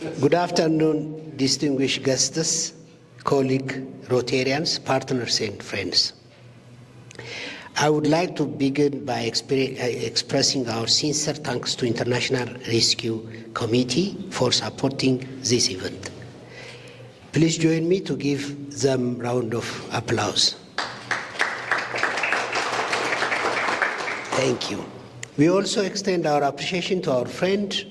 Good afternoon, distinguished guests, colleagues, Rotarians, partners, and friends. I would like to begin by expressing our sincere thanks to International Rescue Committee for supporting this event. Please join me to give them a round of applause. Thank you. We also extend our appreciation to our friend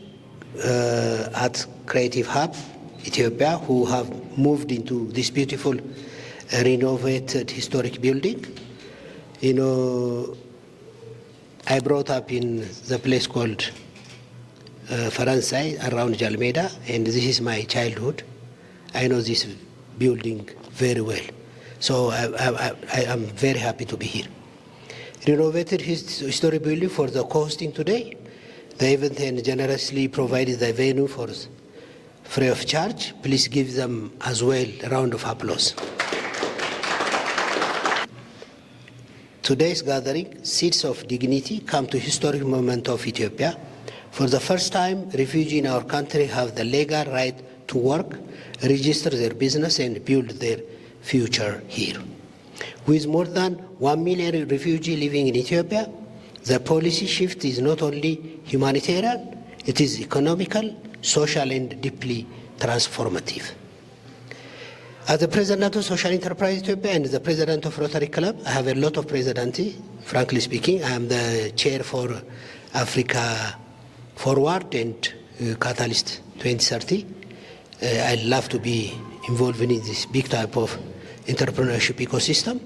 at Creative Hub, Ethiopia, who have moved into this beautiful renovated historic building. You know, I brought up in the place called Faransai around Jalmeda, and this is my childhood. I know this building very well. So I am very happy to be here. Renovated historic building for the co-hosting today. The event and generously provided the venue for free of charge. Please give them as well a round of applause. Today's gathering, Seeds of Dignity, come to historic moment of Ethiopia. For the first time, refugees in our country have the legal right to work, register their business, and build their future here. With more than 1 million refugees living in Ethiopia, the policy shift is not only humanitarian, it is economical, social, and deeply transformative. As the President of Social Enterprise Ethiopia and the President of Rotary Club, I have a lot of presidency, frankly speaking. I am the chair for Africa Forward and Catalyst 2030. I love to be involved in this big type of entrepreneurship ecosystem.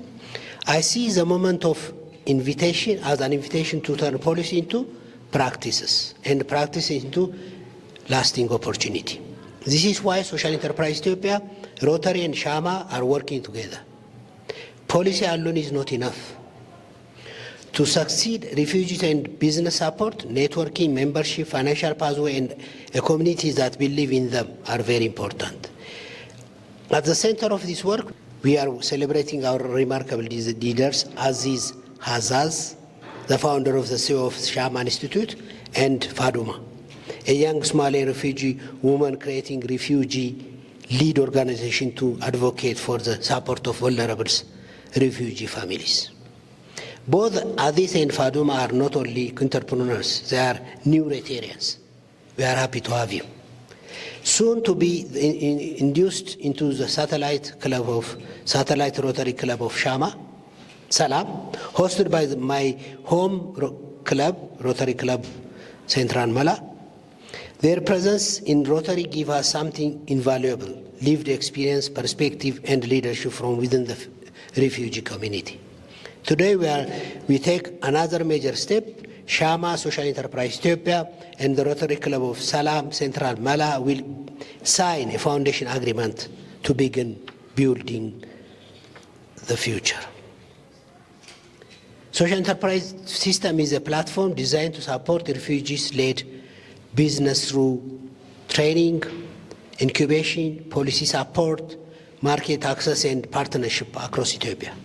I see the moment of invitation as an invitation to turn policy into practices and practice into lasting opportunity. This is why Social Enterprise Ethiopia, Rotary and Shama are working together. Policy alone is not enough. To succeed, refugees and business support, networking, membership, financial pathway, and a community that believe in them are very important. At the center of this work, we are celebrating our remarkable leaders, Aziz Hazaz, the founder of the CEO of Shama Institute, and Faduma, a young Somali refugee woman creating refugee-led organization to advocate for the support of vulnerable refugee families. Both Aziz and Faduma are not only entrepreneurs, they are new Rotarians. We are happy to have you. Soon to be induced into the satellite Rotary Club of Shama, Salam, hosted by my home club, Rotary Club Central Mala. Their presence in Rotary gives us something invaluable, lived experience, perspective, and leadership from within the refugee community. Today we take another major step. Shama, Social Enterprise Ethiopia, and the Rotary Club of Salam Central Mala will sign a foundation agreement to begin building the future. Social Enterprise System is a platform designed to support refugees-led business through training, incubation, policy support, market access, and partnership across Ethiopia.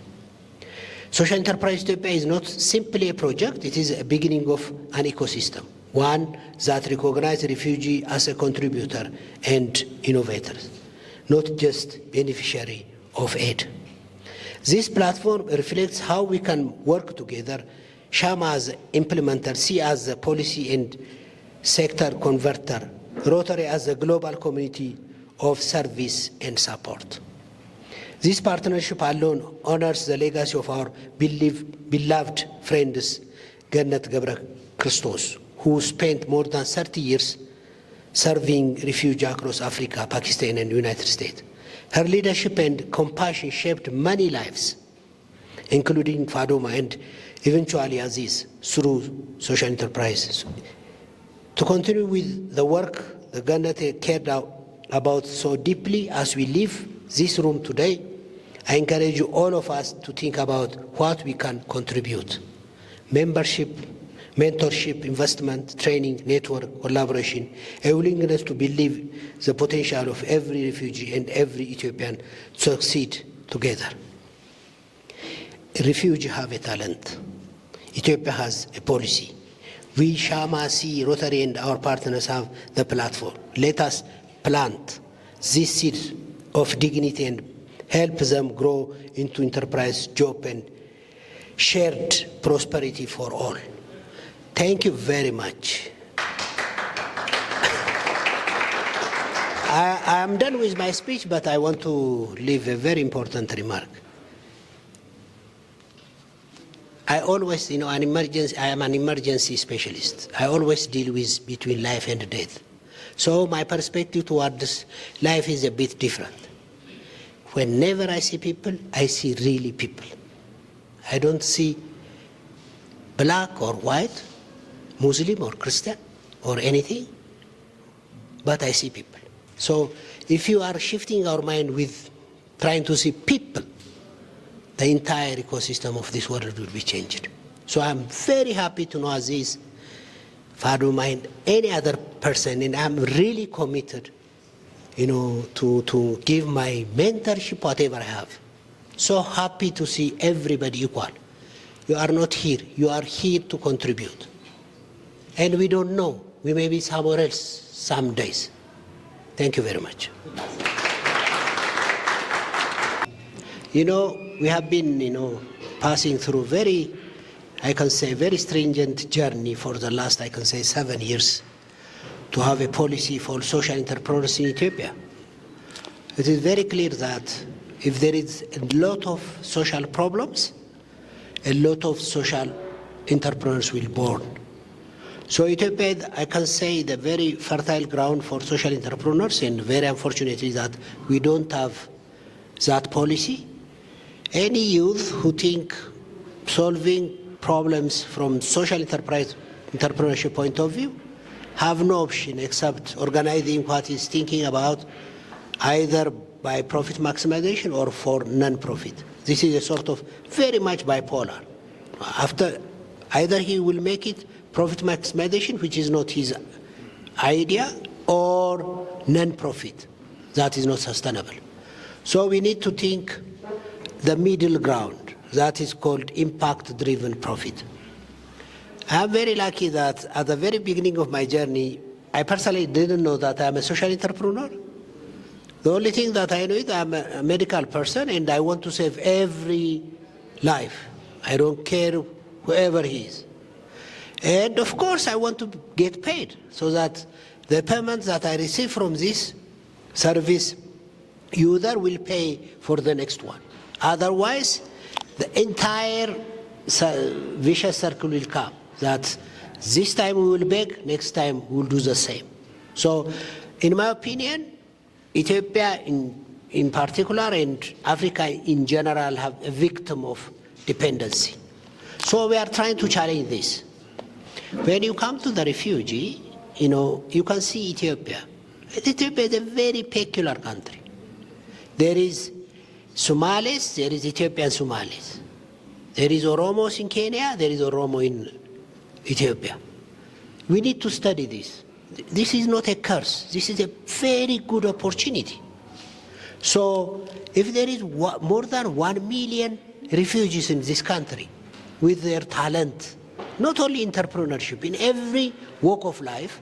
Social Enterprise Ethiopia is not simply a project, it is a beginning of an ecosystem, one that recognizes refugees as a contributor and innovator, not just beneficiary of aid. This platform reflects how we can work together, Shama as implementer, C as the policy and sector converter, Rotary as a global community of service and support. This partnership alone honors the legacy of our beloved friends, Gannet Gebra Christos, who spent more than 30 years serving refugees across Africa, Pakistan, and the United States. Her leadership and compassion shaped many lives, including Faduma and eventually Aziz, through social enterprise. To continue with the work the Gannet cared about so deeply as we leave this room today, I encourage all of us to think about what we can contribute. Membership, mentorship, investment, training, network, collaboration, a willingness to believe the potential of every refugee and every Ethiopian to succeed together. Refugees have a talent. Ethiopia has a policy. We, Shama, C, Rotary, and our partners have the platform. Let us plant these seeds of dignity and help them grow into enterprise, job, and shared prosperity for all. Thank you very much. I am done with my speech, but I want to leave a very important remark. I always, I am an emergency specialist. I always deal with between life and death. So my perspective towards life is a bit different. Whenever I see people, I see really people. I don't see black or white, Muslim or Christian or anything, but I see people. So if you are shifting our mind with trying to see people, the entire ecosystem of this world will be changed. So I'm very happy to know Aziz, Faduma, and any other person, and I'm really committed, to give my mentorship, whatever I have. So happy to see everybody equal. You are not here. You are here to contribute. And we don't know. We may be somewhere else some days. Thank you very much. We have been, passing through very stringent journey for the last, 7 years to have a policy for social entrepreneurs in Ethiopia. It is very clear that if there is a lot of social problems, a lot of social entrepreneurs will born. So Ethiopia, I can say, the very fertile ground for social entrepreneurs, and very unfortunately that we don't have that policy. Any youth who think solving problems from social entrepreneurship point of view have no option except organizing what is thinking about either by profit maximization or for non-profit. This is a sort of very much bipolar. After either he will make it profit maximization, which is not his idea, or non-profit, that is not sustainable. So we need to think the middle ground, that is called impact-driven profit. I'm very lucky that at the very beginning of my journey, I personally didn't know that I'm a social entrepreneur. The only thing that I know is I'm a medical person and I want to save every life. I don't care whoever he is. And of course, I want to get paid so that the payment that I receive from this service user will pay for the next one. Otherwise, the entire vicious circle will come, that this time we will beg, next time we will do the same. So, in my opinion, Ethiopia in particular and Africa in general have a victim of dependency. So we are trying to challenge this. When you come to the refugee, you can see Ethiopia. Ethiopia is a very peculiar country. There is Somalis, there is Ethiopian Somalis. There is Oromos in Kenya, there is Oromo in Ethiopia. We need to study this. This is not a curse. This is a very good opportunity. So if there is more than 1 million refugees in this country with their talent, not only entrepreneurship, in every walk of life,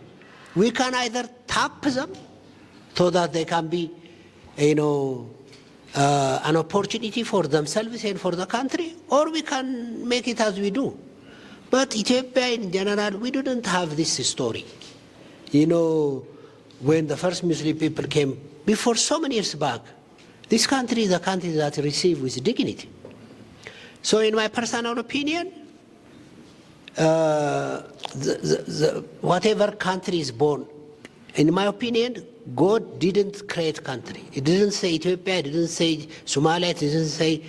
we can either tap them so that they can be, an opportunity for themselves and for the country, or we can make it as we do. But Ethiopia in general, we didn't have this story. When the first Muslim people came, before so many years back, this country is a country that received with dignity. So in my personal opinion, whatever country is born, in my opinion, God didn't create country. It didn't say Ethiopia, it didn't say Somalia, it didn't say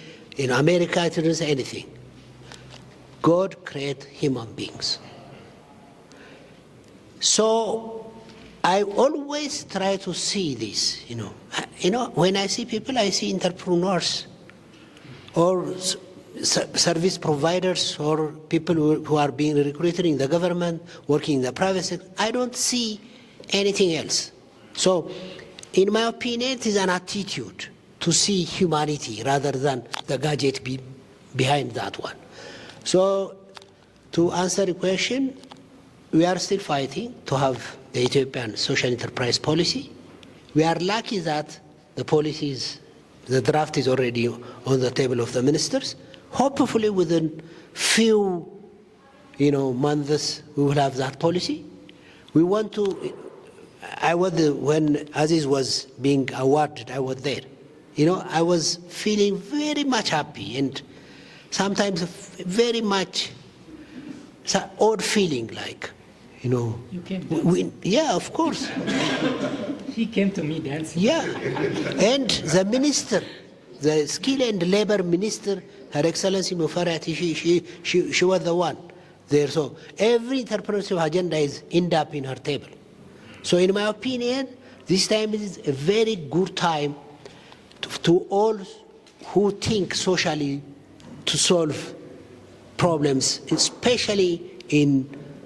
America, it didn't say anything. God created human beings. So I always try to see this, when I see people, I see entrepreneurs or service providers or people who are being recruited in the government, working in the private sector. I don't see anything else. So, in my opinion, it is an attitude to see humanity rather than the gadget behind that one. So, to answer the question, we are still fighting to have the Ethiopian social enterprise policy. We are lucky that the policies, the draft is already on the table of the ministers. Hopefully within few months we will have that policy. We want to, when Aziz was being awarded, I was there. I was feeling very much happy and sometimes very much odd feeling like, You came yeah, of course. He came to me dancing. Yeah. And the minister, the skill and labor minister, Her Excellency Mufarati, she was the one there. So every entrepreneurship agenda is end up in her table. So in my opinion, this time is a very good time to all who think socially to solve problems, especially in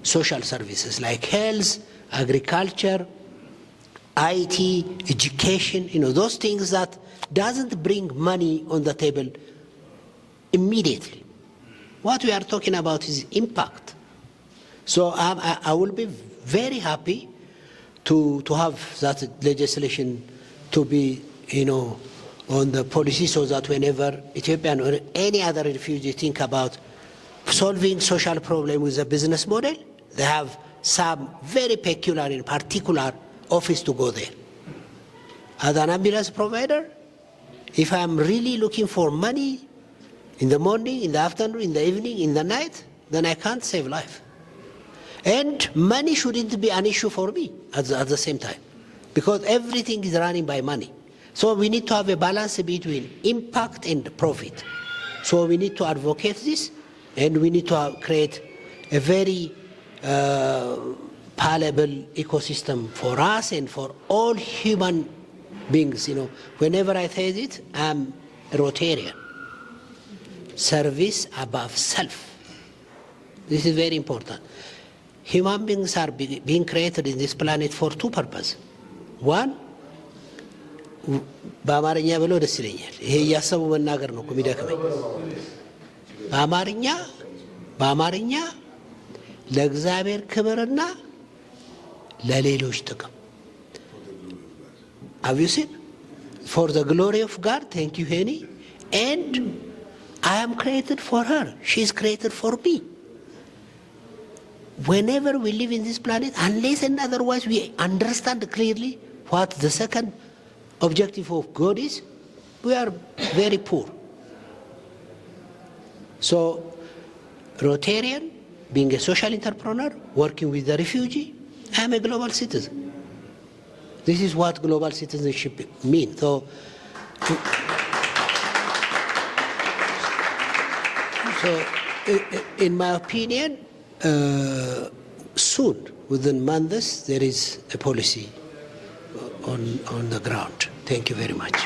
social services like health, agriculture, IT, education, those things that doesn't bring money on the table immediately. What we are talking about is impact. So I will be very happy to have that legislation to be, on the policy so that whenever Ethiopian or any other refugee think about solving social problem with a business model, they have some very peculiar and particular office to go there. As an ambulance provider, if I'm really looking for money in the morning, in the afternoon, in the evening, in the night, then I can't save life. And money shouldn't be an issue for me at the same time, because everything is running by money. So we need to have a balance between impact and profit. So we need to advocate this, and we need to create a very palatable ecosystem for us and for all human beings. Whenever I say it, I'm a Rotarian. Service above self. This is very important. Human beings are being created in this planet for two purposes. One, በአማርኛ ብሎ ደስ ይለኛል። ይሄ እያሰቡ መናገር ነው የሚደክመኝ። በአማርኛ ለእግዚአብሔር ክብርና ለሌሎች ጥቅም። Have you seen? For the glory of God, thank you, Henny. And I am created for her. She is created for me. Whenever we live in this planet, unless and otherwise we understand clearly what the second objective of God is, we are very poor. So, Rotarian, being a social entrepreneur, working with the refugee, I am a global citizen. This is what global citizenship means. So in my opinion, soon, within months, there is a policy on the ground. Thank you very much.